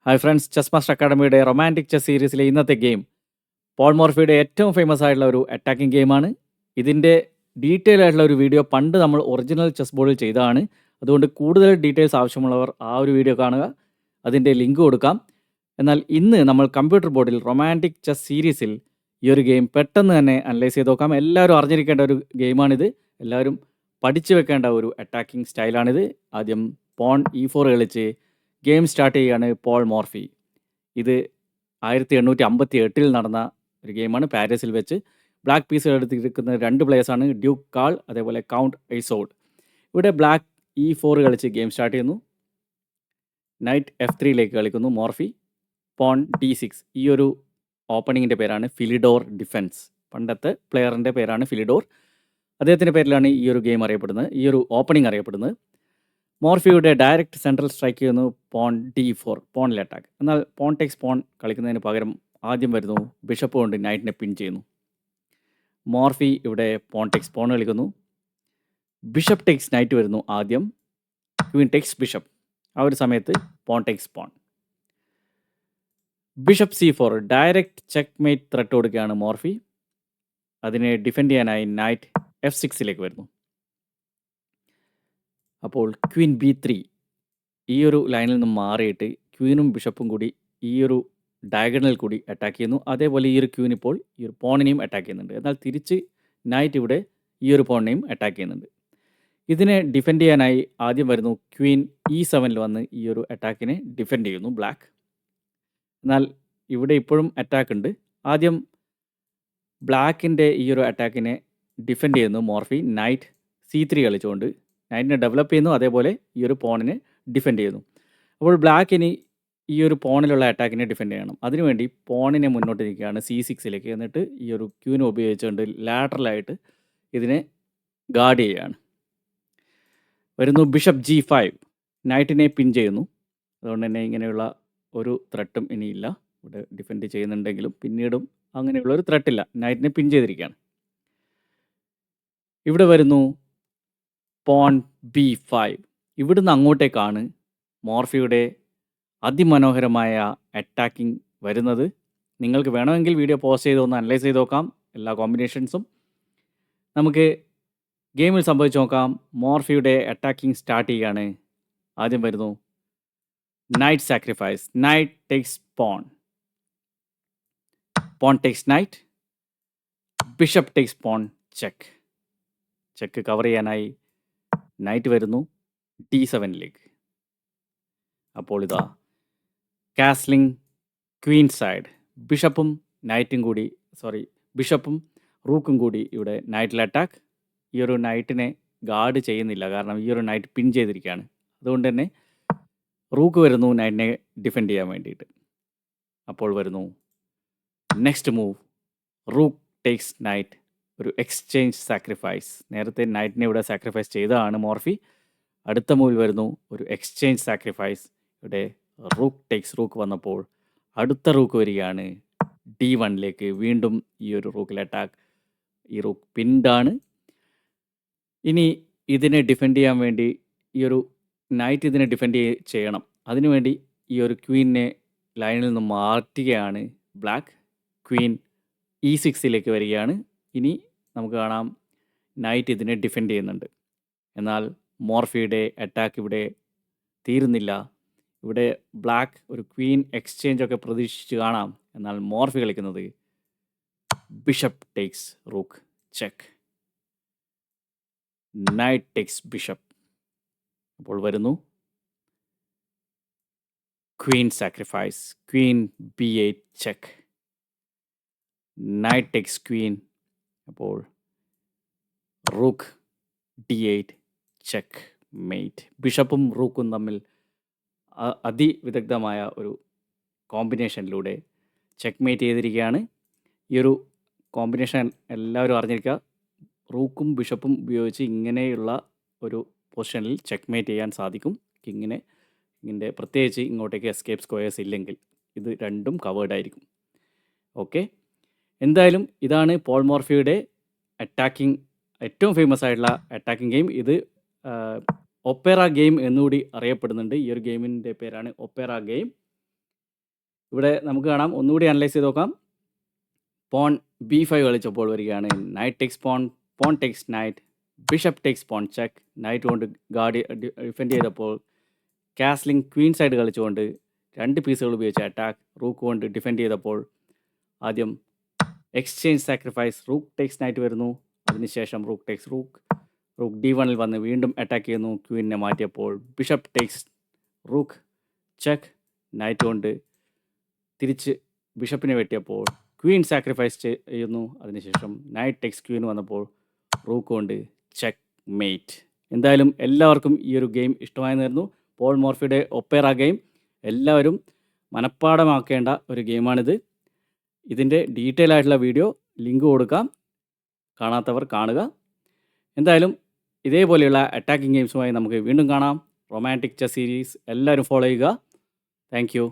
Hi friends, chess master അക്കാഡമിയുടെ romantic chess സീരീസിലെ ഇന്നത്തെ ഗെയിം പോൾ മോർഫിയുടെ ഏറ്റവും ഫേമസ് ആയിട്ടുള്ള ഒരു അറ്റാക്കിംഗ് ഗെയിമാണ്. ഇതിൻ്റെ ഡീറ്റെയിൽ ആയിട്ടുള്ള ഒരു വീഡിയോ പണ്ട് നമ്മൾ ഒറിജിനൽ ചെസ് ബോർഡിൽ ചെയ്തതാണ്. അതുകൊണ്ട് കൂടുതൽ ഡീറ്റെയിൽസ് ആവശ്യമുള്ളവർ ആ ഒരു വീഡിയോ കാണുക, അതിൻ്റെ ലിങ്ക് കൊടുക്കാം. എന്നാൽ ഇന്ന് നമ്മൾ കമ്പ്യൂട്ടർ ബോർഡിൽ റൊമാൻറ്റിക് ചെസ് സീരീസിൽ ഈ ഒരു ഗെയിം പെട്ടെന്ന് തന്നെ അനലൈസ് ചെയ്ത് നോക്കാം. എല്ലാവരും അറിഞ്ഞിരിക്കേണ്ട ഒരു ഗെയിമാണിത്. എല്ലാവരും പഠിച്ചു വെക്കേണ്ട ഒരു അറ്റാക്കിംഗ് സ്റ്റൈലാണിത്. ആദ്യം പോൺ E4 കളിച്ച് ഗെയിം സ്റ്റാർട്ട് ചെയ്യുകയാണ് പോൾ മോർഫി. ഇത് 1858 നടന്ന ഒരു ഗെയിമാണ്. പാരീസിൽ വെച്ച് ബ്ലാക്ക് പീസ് എടുത്തിരിക്കുന്ന രണ്ട് പ്ലേയേഴ്സാണ്, ഡ്യൂക്ക് കാൾ അതേപോലെ കൗണ്ട് ഐസോഡ്. ഇവിടെ ബ്ലാക്ക് E4 കളിച്ച് ഗെയിം സ്റ്റാർട്ട് ചെയ്യുന്നു. നൈറ്റ് F3 കളിക്കുന്നു മോർഫി. Porn D6. ഈ ഒരു ഓപ്പണിങ്ങിൻ്റെ പേരാണ് ഫിലിഡോർ ഡിഫെൻസ്. പണ്ടത്തെ പ്ലെയറിൻ്റെ പേരാണ് ഫിലിഡോർ. അദ്ദേഹത്തിൻ്റെ പേരിലാണ് ഈ ഒരു ഗെയിം അറിയപ്പെടുന്നത്, ഈ ഒരു ഓപ്പണിംഗ് അറിയപ്പെടുന്നത്. മോർഫിയുടെ ഡയറക്റ്റ് സെൻട്രൽ സ്ട്രൈക്ക് ചെയ്യുന്നു പോൺ D4, പോണിൽ അറ്റാക്ക്. എന്നാൽ പോൺ ടേക്സ് പോൺ കളിക്കുന്നതിന് പകരം ആദ്യം വരുന്നു ബിഷപ്പ് കൊണ്ട് നൈറ്റിനെ പിൻ ചെയ്യുന്നു. മോർഫി ഇവിടെ പോൺ ടേക്സ് പോൺ കളിക്കുന്നു. ബിഷപ്പ് ടേക്സ് നൈറ്റ് വരുന്നു ആദ്യം. Queen takes bishop. ആ ഒരു സമയത്ത് pawn takes pawn. Bishop C4 direct checkmate threat കൊടുക്കുകയാണ് മോർഫി. അതിനെ ഡിഫെൻഡ് ചെയ്യാനായി നൈറ്റ് F6 വരുന്നു. അപ്പോൾ ക്വീൻ B3. ഈ ഒരു ലൈനിൽ നിന്നും മാറിയിട്ട് ക്വീനും ബിഷപ്പും കൂടി ഈ ഒരു ഡയഗണൽ കൂടി അറ്റാക്ക് ചെയ്യുന്നു. അതേപോലെ ഈ ഒരു ക്വീൻ ഇപ്പോൾ ഈ ഒരു പോണിനെയും അറ്റാക്ക് ചെയ്യുന്നുണ്ട്. എന്നാൽ തിരിച്ച് നൈറ്റ് ഇവിടെ ഈ ഒരു പോണിനെയും അറ്റാക്ക് ചെയ്യുന്നുണ്ട്. ഇതിനെ ഡിഫെൻഡ് ചെയ്യാനായി ആദ്യം വരുന്നു ക്വീൻ E7 വന്ന് ഈ ഒരു അറ്റാക്കിനെ ഡിഫെൻഡ് ചെയ്യുന്നു ബ്ലാക്ക്. എന്നാൽ ഇവിടെ ഇപ്പോഴും അറ്റാക്ക് ഉണ്ട്. ആദ്യം ബ്ലാക്കിൻ്റെ ഈ ഒരു അറ്റാക്കിനെ ഡിഫെൻഡ് ചെയ്യുന്നു മോർഫി നൈറ്റ് C3 കളിച്ചുകൊണ്ട്. നൈറ്റിനെ ഡെവലപ്പ് ചെയ്യുന്നു, അതേപോലെ ഈ ഒരു പോണിനെ ഡിഫെൻഡ് ചെയ്യുന്നു. അപ്പോൾ ബ്ലാക്കിന് ഈ ഒരു പോണിലുള്ള അറ്റാക്കിനെ ഡിഫെൻഡ് ചെയ്യണം. അതിനുവേണ്ടി പോണിനെ മുന്നോട്ട് നിൽക്കുകയാണ് C6. എന്നിട്ട് ഈ ഒരു ക്യൂനെ ഉപയോഗിച്ചുകൊണ്ട് ലാറ്ററലായിട്ട് ഇതിനെ ഗാർഡ് ചെയ്യുകയാണ്. വരുന്നു ബിഷപ്പ് G5. നൈറ്റിനെ പിൻ ചെയ്യുന്നു. അതുകൊണ്ട് തന്നെ ഇങ്ങനെയുള്ള ഒരു ത്രെട്ടും ഇനിയില്ല. ഇവിടെ ഡിഫെൻഡ് ചെയ്യുന്നുണ്ടെങ്കിലും പിന്നീടും അങ്ങനെയുള്ള ഒരു ത്രെട്ടില്ല. നൈറ്റിനെ പിൻ ചെയ്തിരിക്കുകയാണ്. ഇവിടെ വരുന്നു പോൺ B5. ഇവിടുന്ന് അങ്ങോട്ടേക്കാണ് മോർഫിയുടെ അതിമനോഹരമായ അറ്റാക്കിംഗ് വരുന്നത്. നിങ്ങൾക്ക് വേണമെങ്കിൽ വീഡിയോ പോസ് ചെയ്ത് ഒന്ന് അനലൈസ് ചെയ്ത് നോക്കാം എല്ലാ കോമ്പിനേഷൻസും. നമുക്ക് ഗെയിമിൽ സംഭവിച്ച് നോക്കാം. മോർഫിയുടെ അറ്റാക്കിംഗ് സ്റ്റാർട്ട് ചെയ്യുകയാണ്. ആദ്യം വരുന്നു knight sacrifice. Knight takes pawn. Pawn takes knight. Bishop takes pawn check. Check cover ചെയ്യാനായി നൈറ്റ് വരുന്നു D7. അപ്പോൾ ഇതാ കാസ്ലിംഗ് ക്വീൻ സൈഡ്. ബിഷപ്പും നൈറ്റും കൂടി ബിഷപ്പും റൂക്കും കൂടി ഇവിടെ നൈറ്റിൽ അറ്റാക്ക്. ഈ ഒരു നൈറ്റിനെ ഗാർഡ് ചെയ്യുന്നില്ല, കാരണം ഈ ഒരു നൈറ്റ് പിൻ ചെയ്തിരിക്കുകയാണ്. അതുകൊണ്ട് തന്നെ റൂക്ക് വരുന്നു നൈറ്റിനെ ഡിഫെൻഡ് ചെയ്യാൻ വേണ്ടിയിട്ട്. അപ്പോൾ വരുന്നു next move rook takes night. ഒരു എക്സ്ചേഞ്ച് സാക്രിഫൈസ്. നേരത്തെ നൈറ്റിനെ ഇവിടെ സാക്രിഫൈസ് ചെയ്തതാണ് മോർഫി. അടുത്ത മൂവിൽ വരുന്നു ഒരു എക്സ്ചേഞ്ച് സാക്രിഫൈസ്. ഇവിടെ റൂക്ക് ടേക്സ് റൂക്ക് വന്നപ്പോൾ അടുത്ത റൂക്ക് വരികയാണ് D1. വീണ്ടും ഈ ഒരു റൂക്കിൽ അറ്റാക്ക്. ഈ റൂക്ക് പിൻഡാണ്. ഇനി ഇതിനെ ഡിഫെൻഡ് ചെയ്യാൻ വേണ്ടി ഈ ഒരു നൈറ്റ് ഇതിനെ ഡിഫെൻഡ് ചെയ്യണം. അതിനുവേണ്ടി ഈ ഒരു ക്വീനെ ലൈനിൽ നിന്ന് മാറ്റുകയാണ് ബ്ലാക്ക്. ക്വീൻ E6 വരികയാണ്. ഇനി നമുക്ക് കാണാം നൈറ്റ് ഇതിനെ ഡിഫെൻഡ് ചെയ്യുന്നുണ്ട്. എന്നാൽ മോർഫിയുടെ അറ്റാക്ക് ഇവിടെ തീരുന്നില്ല. ഇവിടെ ബ്ലാക്ക് ഒരു ക്വീൻ എക്സ്ചേഞ്ച് ഒക്കെ പ്രതീക്ഷിച്ച് കാണാം. എന്നാൽ മോർഫി കളിക്കുന്നത് bishop takes rook check. Night takes bishop. അപ്പോൾ വരുന്നു Queen sacrifice. Queen B8 check. Night takes Queen. അപ്പോൾ റൂക്ക് D8 ചെക്ക് മെയ്റ്റ്. ബിഷപ്പും റൂക്കും തമ്മിൽ അതിവിദഗ്ധമായ ഒരു കോമ്പിനേഷനിലൂടെ ചെക്ക് മേറ്റ് ചെയ്തിരിക്കുകയാണ്. ഈ ഒരു കോമ്പിനേഷൻ എല്ലാവരും അറിഞ്ഞിരിക്കുക. റൂക്കും ബിഷപ്പും ഉപയോഗിച്ച് ഇങ്ങനെയുള്ള ഒരു പൊസിഷനിൽ ചെക്ക് മേറ്റ് ചെയ്യാൻ സാധിക്കും കിങ്ങിനെ. ഇതിൻ്റെ പ്രത്യേകിച്ച് ഇങ്ങോട്ടേക്ക് എസ്കേപ്പ് സ്ക്വയേഴ്സ് ഇല്ലെങ്കിൽ ഇത് രണ്ടും കവേർഡ് ആയിരിക്കും. ഓക്കെ, എന്തായാലും ഇതാണ് പോൾ മോർഫിയുടെ അറ്റാക്കിംഗ് ഏറ്റവും ഫേമസ് ആയിട്ടുള്ള അറ്റാക്കിംഗ് ഗെയിം. ഇത് ഒപ്പേറ ഗെയിം എന്നുകൂടി അറിയപ്പെടുന്നുണ്ട്. ഈ ഒരു ഗെയിമിൻ്റെ പേരാണ് ഒപ്പേറ ഗെയിം. ഇവിടെ നമുക്ക് കാണാം, ഒന്നുകൂടി അനലൈസ് ചെയ്ത് നോക്കാം. പോൺ B5 കളിച്ചപ്പോൾ വരികയാണ് knight takes pawn, pawn takes knight, bishop takes pawn check, knight കൊണ്ട് ഗാർഡ് ഡിഫെൻഡ് ചെയ്തപ്പോൾ കാസ്ലിംഗ് ക്വീൻ സൈഡ് കളിച്ചുകൊണ്ട് 2 പീസുകൾ ഉപയോഗിച്ച് അറ്റാക്ക്, റൂക്ക് കൊണ്ട് ഡിഫെൻഡ് ചെയ്തപ്പോൾ ആദ്യം exchange sacrifice, rook takes knight വരുന്നു. അതിനുശേഷം rook takes rook, rook D1 വന്ന് വീണ്ടും അറ്റാക്ക് ചെയ്യുന്നു. ക്വീനിനെ മാറ്റിയപ്പോൾ bishop takes rook check, knight കൊണ്ട് തിരിച്ച് ബിഷപ്പിനെ വെട്ടിയപ്പോൾ ക്വീൻ സാക്രിഫൈസ് ചെയ്യുന്നു. അതിനുശേഷം നൈറ്റ് ടെക്സ് ക്വീൻ വന്നപ്പോൾ റൂക്ക് കൊണ്ട് ചെക്ക് മേറ്റ്. എന്തായാലും എല്ലാവർക്കും ഈ ഒരു ഗെയിം ഇഷ്ടമായിരുന്നു. പോൾ മോർഫിയുടെ ഒപ്പേറ ഗെയിം എല്ലാവരും മനഃപ്പാടമാക്കേണ്ട ഒരു ഗെയിമാണിത്. ഇതിൻ്റെ ഡീറ്റെയിൽ ആയിട്ടുള്ള വീഡിയോ ലിങ്ക് കൊടുക്കാം, കാണാത്തവർ കാണുക. എന്തായാലും ഇതേപോലെയുള്ള അറ്റാക്കിംഗ് ഗെയിംസുമായി നമുക്ക് വീണ്ടും കാണാം. റൊമാൻറ്റിക് ചെസ് സീരീസ് എല്ലാവരും ഫോളോ ചെയ്യുക. Thank you.